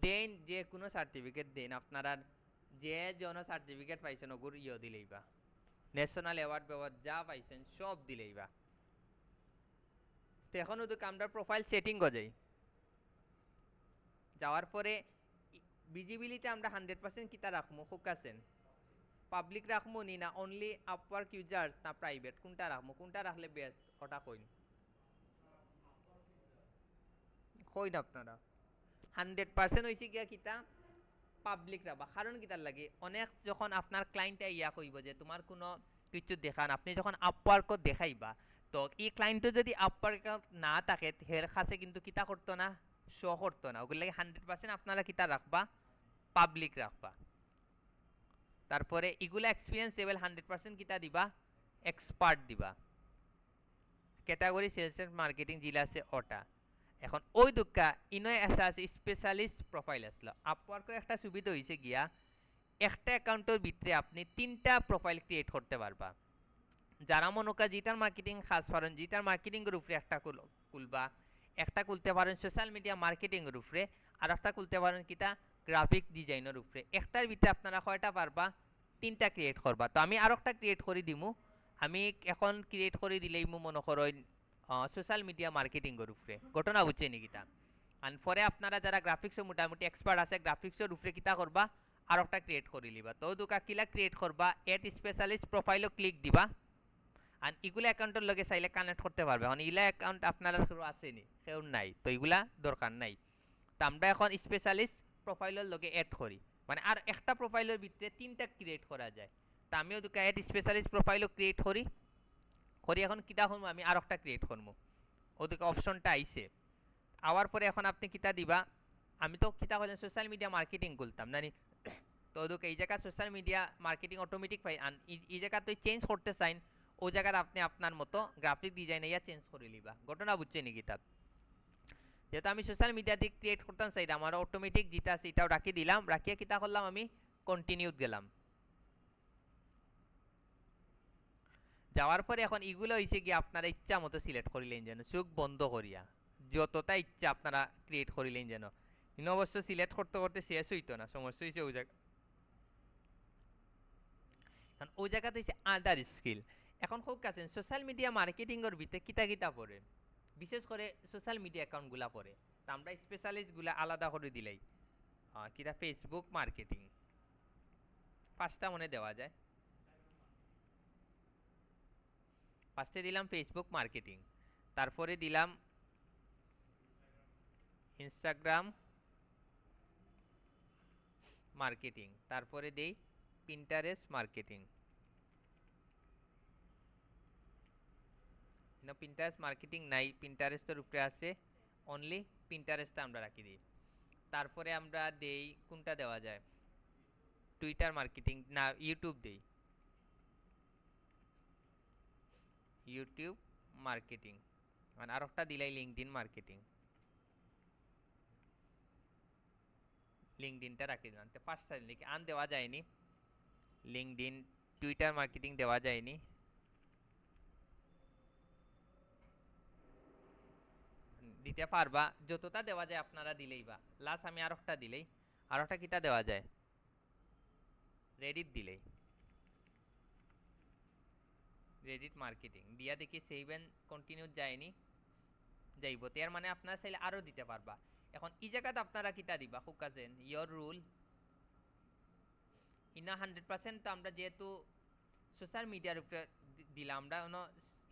দেন যে কোনো সার্টিফিকেট দেন আপনারা যে জন সার্টিফিকেট পাইছেন ওগুর ইয়ে দিলেইবা ন্যাশনাল অ্যাওয়ার্ড ব্যওয়ার্ড যা পাইছেন সব দিলেইবা তো এখন ওদের আমরা প্রোফাইল সেটিং যাই যাওয়ার পরে ভিজিবিলিটি আমরা 100% কিতা রাখবো ফোকাসেন পাবলিক রাখবো নি না অনলি আপওয়ার্ক ইউজার্স না প্রাইভেট কোনটা রাখবো কোনটা রাখলে বেস্ট ওটা কইন কইন আপনারা 100% হইছে গিয়া কিতা পাবলিক রাখবা কারণ কিতার লাগে অনেক যখন আপনার ক্লায়েন্টে ইয়া কইব যে তোমার কোনো কিছু দেখান আপনি যখন আপওয়ার্কও দেখাইবা তো এই ক্লায়েন্টও যদি আপওয়ার্ক না থাকে হের কাছে কিন্তু কিতা করতো না শো করতো না ওগুলো লাগে 100% আপনারা কিতা রাখবা পাবলিক রাখবা তারপরে এগুলা এক্সপিরিয়েন্স লেভেল 100% কিতা দিবা এক্সপার্ট দিবা ক্যাটাগরি সেলস এন্ড মার্কেটিং জিলা আছে ওটা এখন ওই দুকা ইনয় আছে স্পেশালিস্ট প্রোফাইল আসলো আপওয়ার্কের একটা সুবিধা হইছে গিয়া একটা অ্যাকাউন্টের ভিতরে আপনি 3টা প্রোফাইল ক্রিয়েট করতে পারবা যারা মনোকা ডিজিটাল মার্কেটিং খাস পারেন ডিজিটাল মার্কেটিং এর উপরে একটা খুলবা একটা খুলতে পারেন সোশ্যাল মিডিয়া মার্কেটিং এর উপরে আর একটা খুলতে পারেন কিটা গ্রাফিক ডিজাইনের উপরে একটার ভিতরে আপনারা কয়টা পারবা 3টা ক্রিয়েট করবা তো আমি আর একটা ক্রিয়েট করে দিমু আমি এখন ক্রিয়েট করে দিলেই মনে করেন সোশ্যাল মিডিয়া মার্কেটিং এর উপরে ঘটনা বুঝছে নি কিতা আর পরে আপনারা যারা গ্রাফিক্সে মোটামুটি এক্সপার্ট আছে গ্রাফিক্সের উপরে কিতা করবা আর একটা ক্রিয়েট করে লিবা তো দুকা কিলা ক্রিয়েট করবা এড স্পেশালিস্ট প্রোফাইলও ক্লিক দিবা আর এগুলা অ্যাকাউন্টের লগে চাইলে কানেক্ট করতে পারবে। এখন ইলা অ্যাকাউন্ট আপনার কেউ আসেনি, কেউ নাই, তো এগুলা দরকার নাই। তো আমরা এখন স্পেশালিস্ট প্রোফাইলের লগে অ্যাড করি, মানে আর একটা প্রোফাইলের ভিতরে 3টা ক্রিয়েট করা যায়। তো আমিও দুটো অ্যাড স্পেশালিস্ট প্রোফাইলও ক্রিয়েট করি করি এখন কিতা করবো, আমি আর একটা ক্রিয়েট করবো, ওদিকে অপশনটা আইছে। আওয়ার পরে এখন আপনি কিতা দিবা, আমি তো কিতা করলাম সোশ্যাল মিডিয়া মার্কেটিং করতাম জানি, তো ওদিকে এই জায়গা সোশ্যাল মিডিয়া মার্কেটিং অটোমেটিক পাই, আর এই জায়গা তুই চেঞ্জ করতে চাইন, ওই জায়গায় আপনি আপনার মতো গ্রাফিক ডিজাইন ইয়া চেঞ্জ করে লিবা। ঘটনা বুঝছেন নাকি? তার যেহেতু আমি সোশ্যাল মিডিয়া দিয়ে ক্রিয়েট করতাম চাই, আমার অটোমেটিক যেটা আছে এটাও রাখি দিলাম, রাখিয়ে কিতা করলাম আমি কন্টিনিউত গেলাম। যাওয়ার পরে এখন এগুলো হয়েছে গিয়ে আপনারা ইচ্ছা মতো সিলেক্ট করিলেন যেন, চোখ বন্ধ করিয়া যতটা ইচ্ছা আপনারা ক্রিয়েট করিলেন যেন। কিন্তু অবশ্য সিলেক্ট করতে করতে শেষ হইতো না, সমস্যা হয়েছে ওই জায়গা, কারণ ওই জায়গাতে হচ্ছে আদার স্কিল। এখন খুব কাছেন সোশ্যাল মিডিয়া মার্কেটিংয়ের ভিতরে কিতা কিতা পড়ে, বিশেষ করে সোশ্যাল মিডিয়া অ্যাকাউন্টগুলা পড়ে, তো আমরা স্পেশালিস্টগুলা আলাদা করে দিলাই। কিতা ফেসবুক মার্কেটিং 5টা মনে দেওয়া যায়, ফার্স্টে দিলাম ফেসবুক মার্কেটিং, তারপরে দিলাম ইনস্টাগ্রাম মার্কেটিং, তারপরে দেই পিন্টারেস্ট মার্কেটিং। পিন্টারেস্ট মার্কেটিং নাই, পিন্টারেস্টের উপরে আছে অনলি, পিন্টারেস্টটা আমরা রাখি দিই। তারপরে আমরা দেই কোনটা দেওয়া যায়, টুইটার মার্কেটিং না ইউটিউব দেই, ইউটিউব মার্কেটিং, মানে আর একটা দিলাই লিঙ্কডিন মার্কেটিং, লিঙ্কডিনটা রাখি দিলাম। তো 5টা লিখে আন দেওয়া যায়নি, লিঙ্কডিন টুইটার মার্কেটিং দেওয়া যায়নি, দিতে পারবা যতটা দেওয়া যায় আপনারা দিলেই বা। লাস্ট আমি আর একটা দিলেই, আর একটা কিটা দেওয়া যায়, রেডিট দিলেই, রেডিট মার্কেটিং দিয়া দেখি সেভ এন্ড কন্টিনিউ যায়নি, যাইব, এর মানে আপনারা চাইলে আরো দিতে পারবা। এখন এই জায়গাতে আপনারা কিটা দিবা খুব কাছেন, ইয়োর রুল ইনা 100%। তো আমরা যেহেতু সোশ্যাল মিডিয়ার উপরে দিলাম, আমরা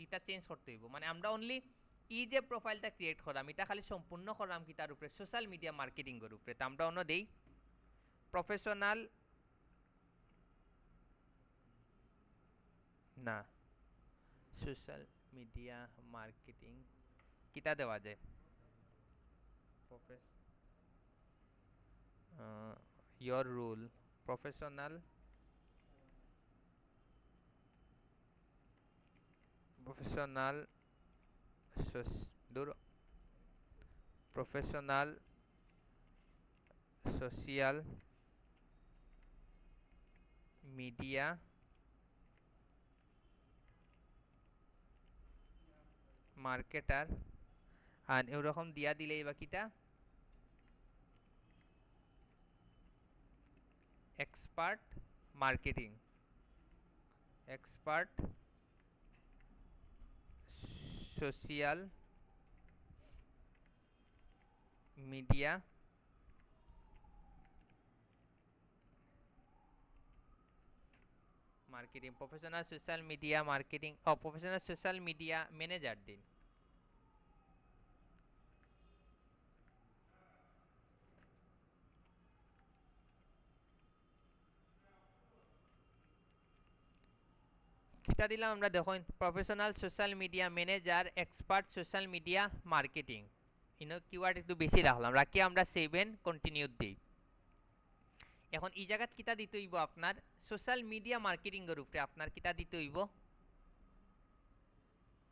এটা চেঞ্জ করতে হইব, মানে আমরা অনলি এই যে প্রোফাইলটা ক্রিয়েট করলাম এটা খালি সম্পূর্ণ করলাম কি তার উপরে সোশ্যাল মিডিয়া মার্কেটিং এর উপরে। তো আমরা অন্য দেই প্রফেশনাল, না সোশ্যাল মিডিয়া মার্কেটিং কিটা দেওয়া যায়, ইয়োর রুল প্রফেশনাল, প্রফেশনাল দূর, প্রফেশনাল সোশ্যাল মিডিয়া মার্কেটার, আর এরকম দিয়া দিলে বা কিটা expert marketing, expert social media marketing, professional social media marketing ও প্রফেশনাল সোশ্যাল মিডিয়া ম্যানেজার দিন। কিতা দিলাম আমরা দেখুন, professional social media manager expert social media marketing, ইনো কিওয়ার্ড একটু বেশি রাখলাম, রাখি আমরা সেভ এন্ড কন্টিনিউ দিই। এখন এই জায়গাত কিতা দিতে হইব আপনার সোশ্যাল মিডিয়া মার্কেটিং এর উপরে আপনার কিতা দিতে হইব,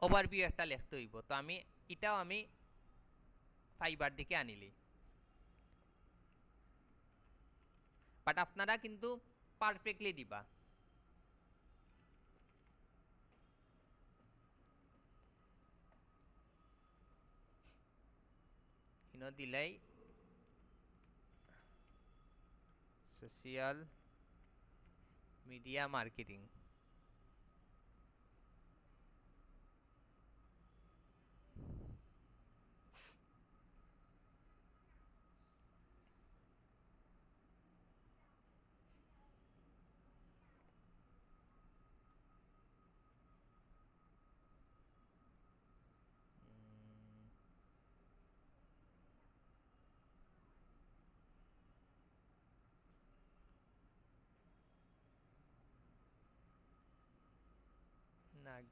ওভারভিউ একটা লিখতে হইব। তো আমি এটাও আমি ফাইবার দিকে আনিলি, বাট আপনারা কিন্তু পারফেক্টলি দিবা। ইনো দিলাই সোশ্যাল মিডিয়া মার্কেটিং,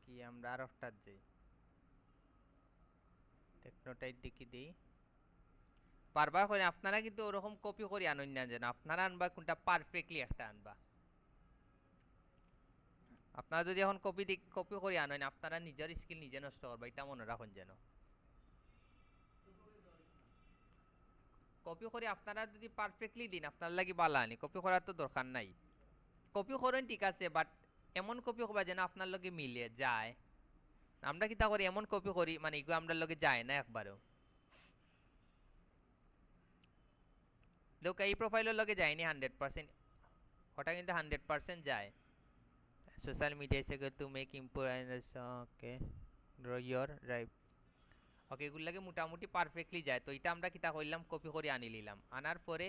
গিয়ে আমরা আর একটা যাই, টেকনোটাইপ দেখি দেই। বারবার করে আপনারা কিন্তু ওরকম কপি করে আনুন না, যেন আপনারা আনবা কোনটা পারফেক্টলি একটা আনবা। আপনারা যদি এখন কপি করে আনেন, আপনারা নিজের স্কিল নিজে নষ্ট করবা, এটা মনে রাখুন যেন। কপি করে আপনারা যদি পারফেক্টলি দিন, আপনার লাগি ভালো আনি, কপি করার তো দরকার নাই। কপি করেন ঠিক আছে, বাট এমন কপি করবা যেন আপনার লগে মিলে যায়। আমরা কিতা করি, এমন কপি করি মানে এগুলো আমরা লগে যায় না একবারও। লোক এই প্রোফাইলের লগে যায়নি 100%, ওটা কিন্তু 100% যায়। সোশ্যাল মিডিয়া থেকে to make improve, okay draw your right, okay এগুলোকে মোটামুটি পারফেক্টলি যায়। তো এটা আমরা কিতা করলাম, কপি করে আনি নিলাম, আনার পরে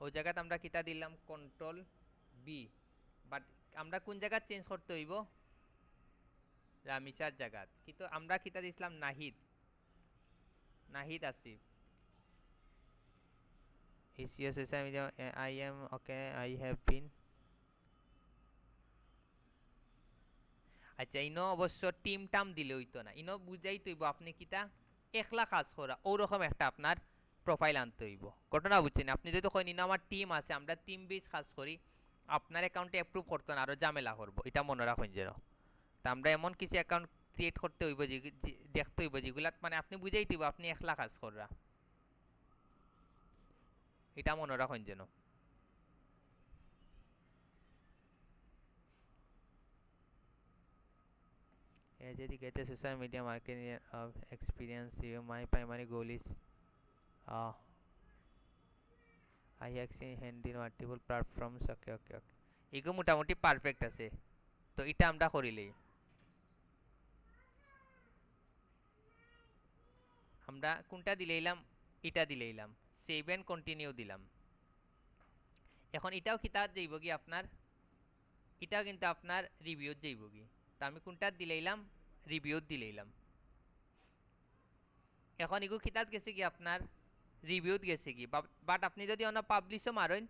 ওই জায়গাতে আমরা কিতা দিলাম কন্ট্রোল বি। বাট আমরা কোন জায়গা চেঞ্জ করতে হইব, রামিসার জায়গা, কিন্তু আমরা কিতা দিছিলাম Nahid, Nahid Asif is your social media, I am okay, I have been। আচ্ছা ইনো অবশ্য টিম টাম দিলে হইতো না, ইনো বুঝাই তৈব আপনি কিতা একলা কাজ করা, ওরকম একটা আপনার প্রোফাইল আনতে হইব। ঘটনা বুঝছেন, আপনি যদি কইন ইনো আমার টিম আছে, আমরা টিম বেস কাজ করি, আপনার অ্যাকাউন্টে অ্যাপ্রুভ করতে না, আরও ঝামেলা করবো, এটা মনে রাখুন যেন। তা আমরা এমন কিছু অ্যাকাউন্ট ক্রিয়েট করতে হইব, যে দেখতে হইব যেগুলা মানে আপনি বুঝাই দিব আপনি একলা কাজ করা, এটা মনে রাখুন যেন। As educated social media marketing of experience, my primary goal is I actually handle multiple platforms. Okay, okay, okay. এগুলো মোটামুটি পারফেক্ট আছে, তো এটা আমরা করিলেই আমরা কোনটা দিলাম, এটা দিলাম, সেভ এন্ড কন্টিনিউ দিলাম। এখন এটাও কিতাব যাইব কি আপনার, এটাও কিন্তু আপনার রিভিউত যাইব কি, তো আমি কোনটা দিলাম, রিভিউত দিলাম। এখন এগুলো কিতাব গেছে কি আপনার রিভিউত গেছে কি, বাট আপনি যদি অন্য পাবলিশও মারেন,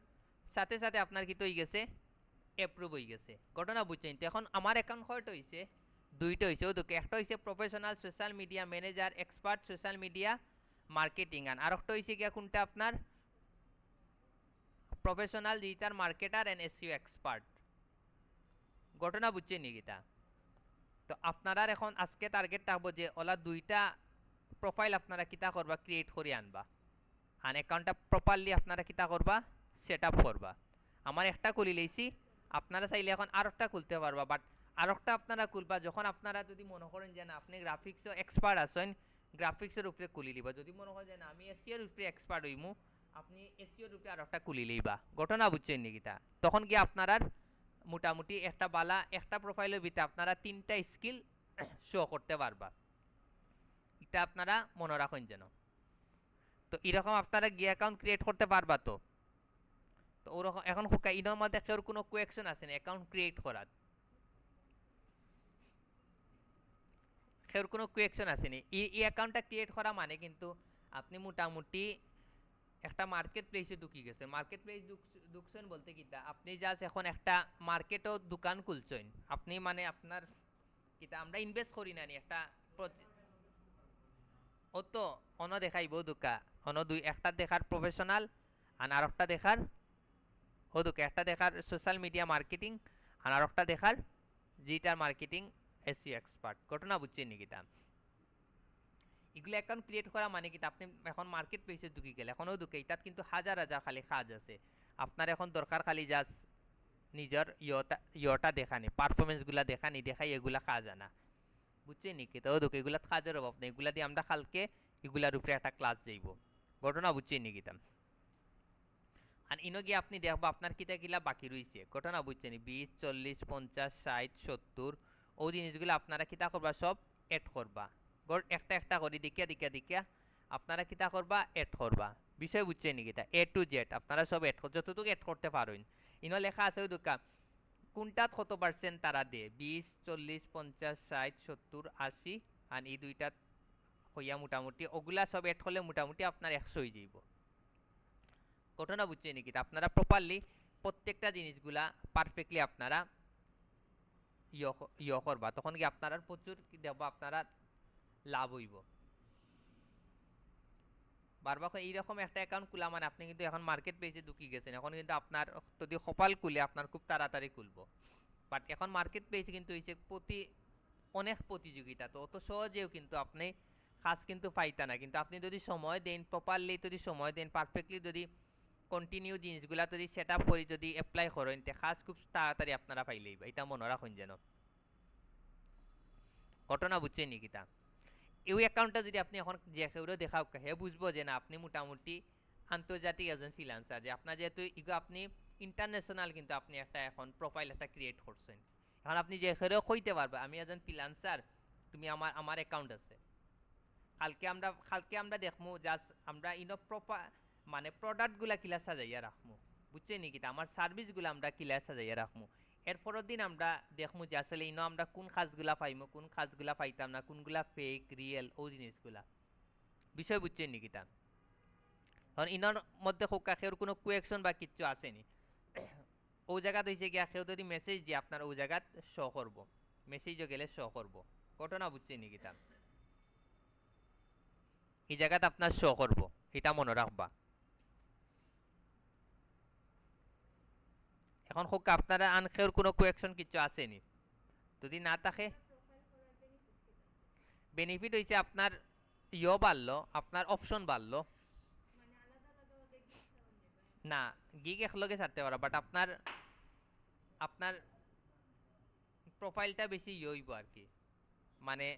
সাথে সাথে আপনার কি তো হয়ে গেছে, অ্যাপ্রুভ হয়ে গেছে। ঘটনা বুঝছেন তো। এখন আমার অ্যাকাউন্ট কয়টা হয়েছে, দুইটা হয়েছে, ও দুটো, একটা হয়েছে professional social media manager expert social media marketing, আর একটা হয়েছে গিয়া কোনটা আপনার professional digital marketer and SEO expert. ঘটনা বুঝছেন নি গীতা। তো আপনারা এখন আজকে টার্গেট থাকবো যে ওলা দুইটা প্রোফাইল আপনারা কিতা করবা, ক্রিয়েট করে আনবা, আর অ্যাকাউন্টটা প্রপারলি আপনারা কিতা করবা, সেট আপ করবা। আমার একটা খুলি লইছি, আপনারা চাইলে এখন আর একটা খুলতে পারবা, বাট আর একটা আপনারা খুলবা যখন আপনারা যদি মনে করেন যে না আপনি গ্রাফিক্সও এক্সপার্ট আছেন, গ্রাফিক্সের উপরে খুলি লিবা। যদি মনে করেন যে না আমি এসিওর উপরে এক্সপার্ট হইমু, আপনি এসিওর উপরে আর একটা খুলি লইবা। ঘটনা বুঝছেন নাকি তা। তখন গিয়ে আপনারা মোটামুটি একটা বালা একটা প্রোফাইলের ভিতরে আপনারা তিনটা স্কিল শো করতে পারবা, এটা আপনারা মনে রাখুন যেন। তো এরকম আপনারা গিয়ে অ্যাকাউন্ট ক্রিয়েট করতে পারবা। তো তো ওরকম এখন ইনোর মধ্যে কেউ কোনো কোয়েকশন আছে না অ্যাকাউন্ট ক্রিয়েট করার, কেউর কোনো কোয়েকশন আছে না। এই অ্যাকাউন্টটা ক্রিয়েট করা মানে কিন্তু আপনি মোটামুটি একটা মার্কেট প্লেসে ঢুকি গেছেন। মার্কেট প্লেস ঢুকছেন বলতে কিতা, আপনি জাস্ট এখন একটা মার্কেটও দোকান খুলছেন আপনি, মানে আপনার কিতা আমরা ইনভেস্ট করি না নি একটা ও তো অন দেখাইব দোকা, অন দুই একটা দেখার প্রফেশনাল আর একটা দেখার ও দোকা, একটা দেখার সোশ্যাল মিডিয়া মার্কেটিং আর একটা দেখার ডিজিটাল মার্কেটিং এসইও এক্সপার্ট। ঘটনা বুঝছেন নাকি তা। এগুলো অ্যাকাউন্ট ক্রিয়েট করা মানে কি আপনি এখন মার্কেট প্লেসে ঢুকি গেলে এখনও ঢুকে, তাত কিন্তু হাজার হাজার খালি কাজ আছে। আপনার এখন দরকার খালি জাস্ট নিজের ইয়টা দেখানি, পারফরমেন্সগুলা দেখানি, দেখাই এগুলা কাজ আনা। বুঝছেন নাকি তো ঢুকে এগুলা কাজের অভাব নেই, এগুলা দিয়ে আমরা কালকে এগুলার উপরে একটা ক্লাস যাইব। ঘটনা বুঝছেন নাকি তা। আর ইনো গিয়ে আপনি দেখবো আপনার কিতা কিলা বাকি রয়েছে। ঘটনা বুঝছেন 20 40 50 60 70 ও জিনিসগুলো আপনারা কিতা করবা, সব এড করবা। একটা একটা করে দেখিয়া দেখিয়া দেখিয়া আপনারা কিতা করবা, এড করবা। বিষয় বুঝছেন নাকি তা, এ টু জেড আপনারা সব এড যতটুকু এড করতে পারেন। ইনো লেখা আছে ওই দোকা কোনটাত কত পার্সেন্ট তারা দে, 20 40 50 60 70 80, আর এই দুইটা হইয়া মোটামুটি ওগুলা সব এড করলে মোটামুটি আপনার 100 হয়ে যাইব। ঘটনা বুঝছেন নাকি, আপনারা প্রপারলি প্রত্যেকটা জিনিসগুলা পারফেক্টলি আপনারা ইয় করবা, তখন কি আপনারা প্রচুর কি দেব, আপনারা লাভ হইব। বারবার এইরকম একটা অ্যাকাউন্ট খোলা মানে আপনি কিন্তু এখন মার্কেট পেজে ঢুকি গেছেন, এখন কিন্তু আপনার যদি কপাল খুলে আপনার খুব তাড়াতাড়ি খুলবো। বাট এখন মার্কেট পেজ কিন্তু হয়েছে অনেক প্রতিযোগিতা, তো অত সহজেও কিন্তু আপনি কাজ কিন্তু পাইতা না। কিন্তু আপনি যদি সময় দেন, প্রপারলি যদি সময় দেন, পারফেক্টলি যদি কন্টিনিউ জিনিসগুলা যদি সেট আপ করে যদি অ্যাপ্লাই করেন, তে কাজ খুব তাড়াতাড়ি আপনারা পাইলেই, এটা মনে রাখুন যেন। ঘটনা বুঝছেন নি কিতা? এই অ্যাকাউন্টটা যদি আপনি এখন যে কেউ দেখাও, হে বুঝবো যে না আপনি মোটামুটি আন্তর্জাতিক একজন ফ্রিল্যান্সার, যে আপনার যেহেতু ইগো আপনি ইন্টারন্যাশনাল, কিন্তু আপনি একটা এখন প্রোফাইল একটা ক্রিয়েট করছেন। এখন আপনি যে কেউ কইতে পারবে আমি একজন ফ্রিল্যান্সার, তুমি আমার অ্যাকাউন্ট আছে। কালকে আমরা দেখমু জাস্ট আমরা ইনো প্রপার মানে প্রোডাক্টগুলা কিলা সাজাইয়া রাখমু, বুঝছেন নি কিতা? আমার সার্ভিসগুলো আমরা কিলা সাজাইয়া রাখমু। এরপরের দিন আমরা দেখমু যে আসলে ইনো আমরা কোন কাজগুলা পাইমু, কোন কাজগুলা পাইতাম না, কোনগুলা ফেক রিয়েল ও জিনিসগুলা বিষয়, বুঝছেন নি কিতা? কারণ ইনোর মধ্যে হোক কেউ কোনো কুয়েকশন বা কিচ্ছু আসেনি, ও জায়গাত হয়েছে গিয়া কেউ যদি মেসেজ দিয়ে আপনার ও জায়গাত শো করবো, মেসেজও গেলে শো করবো। ঘটনা বুঝছেন নি কিতা? এই জায়গাতে আপনার শো করবো, এটা মনে রাখবা। এখন হোক আপনারা আনখের কোনো কোয়েকশন কিছু আসেনি, যদি না থাকে বেনিফিট হয়েছে আপনার বাড়লো, আপনার অপশন বাড়লো। না, গিগ একলগে ছাড়তে পারো, বাট আপনার আপনার প্রোফাইলটা বেশি হইব আর কি, মানে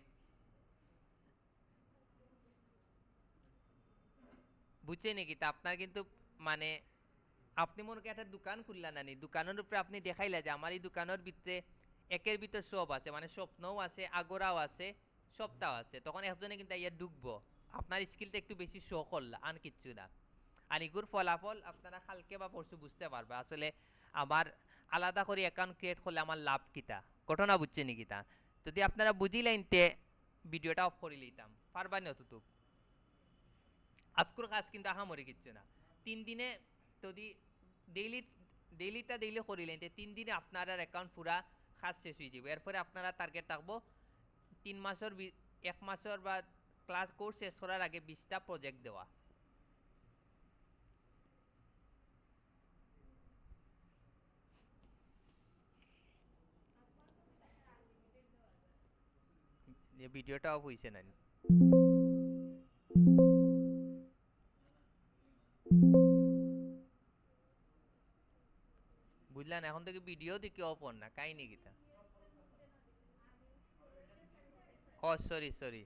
বুঝছে নাকি? তা আপনার কিন্তু মানে আপনি মনে করেন একটা দোকান খুললেন, না নি দোকানের উপরে আপনি দেখাইলা যে আমার এই দোকানের ভিতরে একের ভিতর সব আছে, মানে স্বপ্নও আছে, আগোরাও আছে, সবটাও আছে, তখন একজনে কিন্তু ইয়া ঢুকবো, আপনার স্কিলটা একটু বেশি শো করলা, আর কিচ্ছু না। আর এগুর ফলাফল আপনারা কালকে বা পরশু বুঝতে পারবে আসলে আমার আলাদা করে অ্যাকাউন্ট ক্রিয়েট করলে আমার লাভ কিতা। ঘটনা বুঝছে নি কিতা? যদি আপনারা বুঝিলেন তে ভিডিওটা অফ করে লইতাম, পারবা না অতটুক। আজকের কাজ কিন্তু আহামরি কিচ্ছু না, 3 দিনে যদি ডেইলি ডেইলি করিলেন, 3 দিনে আপনার অ্যাকাউন্ট পুরা কাজ শেষ হয়ে যাবে। এরপরে আপনারা টার্গেট থাকবো 3 মাসের 1 মাসের বা ক্লাস কোর্স শেষ করার আগে 20টা প্রজেক্ট দেওয়া। ভিডিওটা অফ হয়েছে না? বুঝলেন? এখন থেকে ভিডিও দেখি অফ না, কাহিনি কিতা? ও সরি সরি।